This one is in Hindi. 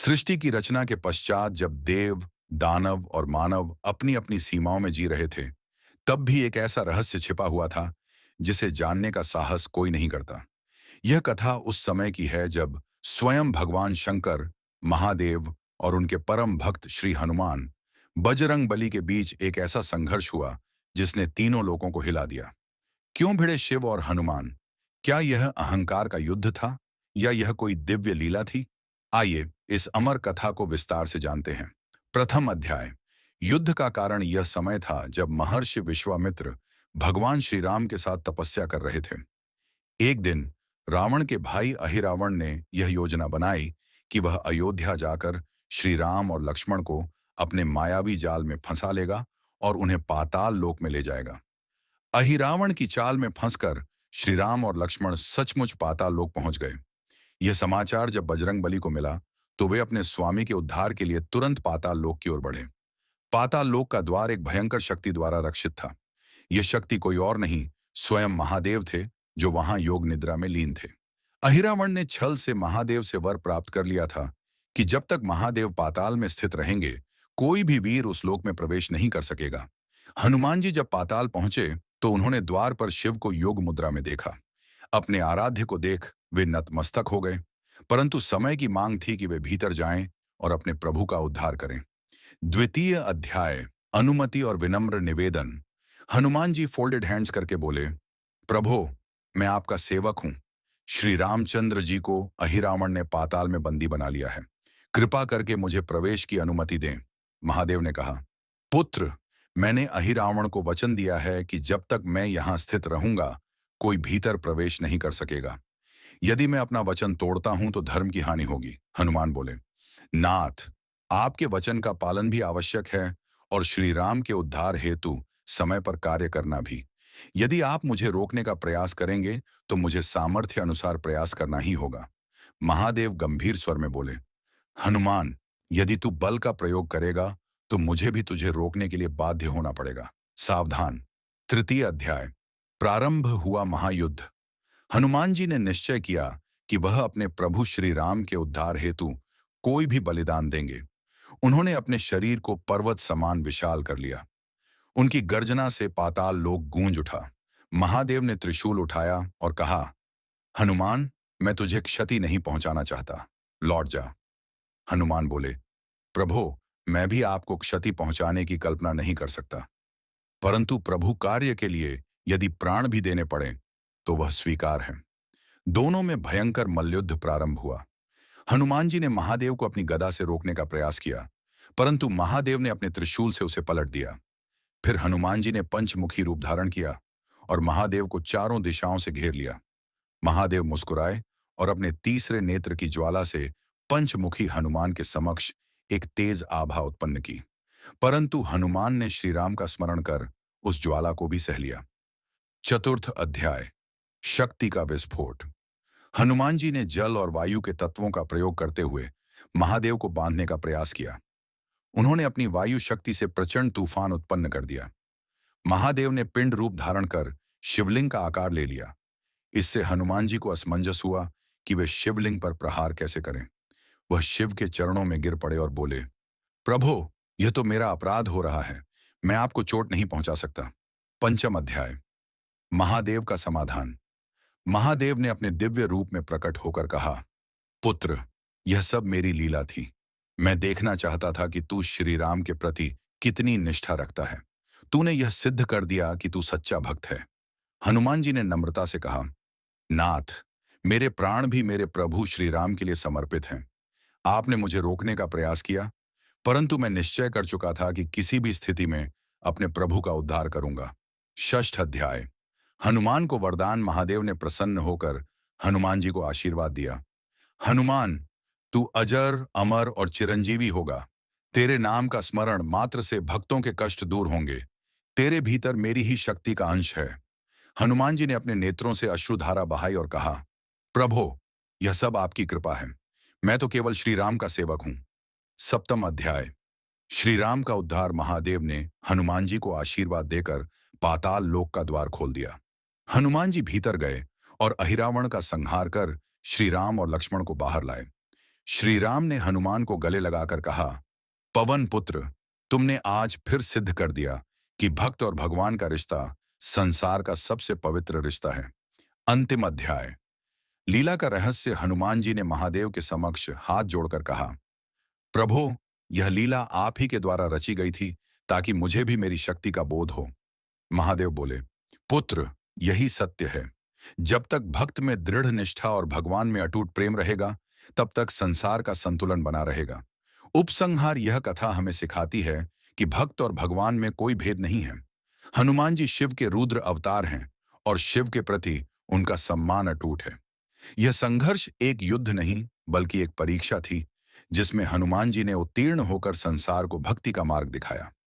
सृष्टि की रचना के पश्चात जब देव, दानव और मानव अपनी अपनी सीमाओं में जी रहे थे, तब भी एक ऐसा रहस्य छिपा हुआ था जिसे जानने का साहस कोई नहीं करता। यह कथा उस समय की है जब स्वयं भगवान शंकर, महादेव और उनके परम भक्त श्री हनुमान, बजरंग बली के बीच एक ऐसा संघर्ष हुआ जिसने तीनों लोगों को हिला दिया। क्यों भिड़े शिव और हनुमान? क्या यह अहंकार का युद्ध था या यह कोई दिव्य लीला थी? आइए इस अमर कथा को विस्तार से जानते हैं। प्रथम अध्याय। युद्ध का कारण यह समय था जब महर्षि विश्वामित्र भगवान श्री राम के साथ तपस्या कर रहे थे। एक दिन रावण के भाई अहिरावण ने यह योजना बनाई कि वह अयोध्या जाकर श्री राम और लक्ष्मण को अपने मायावी जाल में फंसा लेगा और उन्हें पाताल लोक में ले जाएगा। अहिरावण की चाल में फंसकर श्री राम और लक्ष्मण सचमुच पाताल लोक पहुंच गए। यह समाचार जब बजरंग बली को मिला तो वे अपने स्वामी के उद्धार के लिए तुरंत पाताल लोक की ओर बढ़े। पाताल लोक का द्वार एक भयंकर शक्ति द्वारा रक्षित था। यह शक्ति कोई और नहीं, स्वयं महादेव थे, जो वहां योग निद्रा में लीन थे। अहिरावण ने छल से महादेव से वर प्राप्त कर लिया था कि जब तक महादेव पाताल में स्थित रहेंगे, कोई भी वीर उस लोक में प्रवेश नहीं कर सकेगा। हनुमान जी जब पाताल पहुंचे तो उन्होंने द्वार पर शिव को योग मुद्रा में देखा। अपने आराध्य को देख वे नतमस्तक हो गए, परंतु समय की मांग थी कि वे भीतर जाएं और अपने प्रभु का उद्धार करें। द्वितीय अध्याय। अनुमति और विनम्र निवेदन। हनुमान जी फोल्डेड हैंड्स करके बोले, प्रभो, मैं आपका सेवक हूं। श्री रामचंद्र जी को अहिरावण ने पाताल में बंदी बना लिया है। कृपा करके मुझे प्रवेश की अनुमति दें। महादेव ने कहा, पुत्र, मैंने अहिरावण को वचन दिया है कि जब तक मैं यहां स्थित रहूंगा, कोई भीतर प्रवेश नहीं कर सकेगा। यदि मैं अपना वचन तोड़ता हूं तो धर्म की हानि होगी। हनुमान बोले, नाथ, आपके वचन का पालन भी आवश्यक है और श्री राम के उद्धार हेतु समय पर कार्य करना भी। यदि आप मुझे रोकने का प्रयास करेंगे तो मुझे सामर्थ्य अनुसार प्रयास करना ही होगा। महादेव गंभीर स्वर में बोले, हनुमान, यदि तू बल का प्रयोग करेगा तो मुझे भी तुझे रोकने के लिए बाध्य होना पड़ेगा। सावधान। तृतीय अध्याय। प्रारंभ हुआ महायुद्ध। हनुमान जी ने निश्चय किया कि वह अपने प्रभु श्री राम के उद्धार हेतु कोई भी बलिदान देंगे। उन्होंने अपने शरीर को पर्वत समान विशाल कर लिया। उनकी गर्जना से पाताल लोक गूंज उठा। महादेव ने त्रिशूल उठाया और कहा, हनुमान, मैं तुझे क्षति नहीं पहुंचाना चाहता, लौट जा। हनुमान बोले, प्रभो, मैं भी आपको क्षति पहुंचाने की कल्पना नहीं कर सकता, परंतु प्रभु कार्य के लिए यदि प्राण भी देने पड़े तो वह स्वीकार है। दोनों में भयंकर मल्लयुद्ध प्रारंभ हुआ। हनुमान जी ने महादेव को अपनी गदा से रोकने का प्रयास किया, परंतु महादेव ने अपने त्रिशूल से उसे पलट दिया। फिर हनुमान जी ने पंचमुखी रूप धारण किया और महादेव को चारों दिशाओं से घेर लिया। महादेव मुस्कुराए और अपने तीसरे नेत्र की ज्वाला से पंचमुखी हनुमान के समक्ष एक तेज आभा उत्पन्न की, परंतु हनुमान ने श्री राम का स्मरण कर उस ज्वाला को भी सह लिया। चतुर्थ अध्याय। शक्ति का विस्फोट। हनुमान जी ने जल और वायु के तत्वों का प्रयोग करते हुए महादेव को बांधने का प्रयास किया। उन्होंने अपनी वायु शक्ति से प्रचंड तूफान उत्पन्न कर दिया। महादेव ने पिंड रूप धारण कर शिवलिंग का आकार ले लिया। इससे हनुमान जी को असमंजस हुआ कि वे शिवलिंग पर प्रहार कैसे करें। वह शिव के चरणों में गिर पड़े और बोले, प्रभो, यह तो मेरा अपराध हो रहा है, मैं आपको चोट नहीं पहुंचा सकता। पंचम अध्याय। महादेव का समाधान। महादेव ने अपने दिव्य रूप में प्रकट होकर कहा, पुत्र, यह सब मेरी लीला थी। मैं देखना चाहता था कि तू श्री राम के प्रति कितनी निष्ठा रखता है। तूने यह सिद्ध कर दिया कि तू सच्चा भक्त है। हनुमान जी ने नम्रता से कहा, नाथ, मेरे प्राण भी मेरे प्रभु श्री राम के लिए समर्पित हैं। आपने मुझे रोकने का प्रयास किया, परंतु मैं निश्चय कर चुका था कि किसी भी स्थिति में अपने प्रभु का उद्धार करूंगा। षष्ठ अध्याय। हनुमान को वरदान। महादेव ने प्रसन्न होकर हनुमान जी को आशीर्वाद दिया, हनुमान, तू अजर, अमर और चिरंजीवी होगा। तेरे नाम का स्मरण मात्र से भक्तों के कष्ट दूर होंगे। तेरे भीतर मेरी ही शक्ति का अंश है। हनुमान जी ने अपने नेत्रों से अश्रुधारा बहाई और कहा, प्रभो, यह सब आपकी कृपा है, मैं तो केवल श्री राम का सेवक हूं। सप्तम अध्याय। श्री राम का उद्धार। महादेव ने हनुमान जी को आशीर्वाद देकर पाताल लोक का द्वार खोल दिया। हनुमान जी भीतर गए और अहिरावण का संहार कर श्री राम और लक्ष्मण को बाहर लाए। श्री राम ने हनुमान को गले लगाकर कहा, पवन पुत्र, तुमने आज फिर सिद्ध कर दिया कि भक्त और भगवान का रिश्ता संसार का सबसे पवित्र रिश्ता है। अंतिम अध्याय। लीला का रहस्य। हनुमान जी ने महादेव के समक्ष हाथ जोड़कर कहा, प्रभु, यह लीला आप ही के द्वारा रची गई थी ताकि मुझे भी मेरी शक्ति का बोध हो। महादेव बोले, पुत्र, यही सत्य है। जब तक भक्त में दृढ़ निष्ठा और भगवान में अटूट प्रेम रहेगा, तब तक संसार का संतुलन बना रहेगा। उपसंहार। यह कथा हमें सिखाती है कि भक्त और भगवान में कोई भेद नहीं है। हनुमान जी शिव के रुद्र अवतार हैं और शिव के प्रति उनका सम्मान अटूट है। यह संघर्ष एक युद्ध नहीं, बल्कि एक परीक्षा थी, जिसमें हनुमान जी ने उत्तीर्ण होकर संसार को भक्ति का मार्ग दिखाया।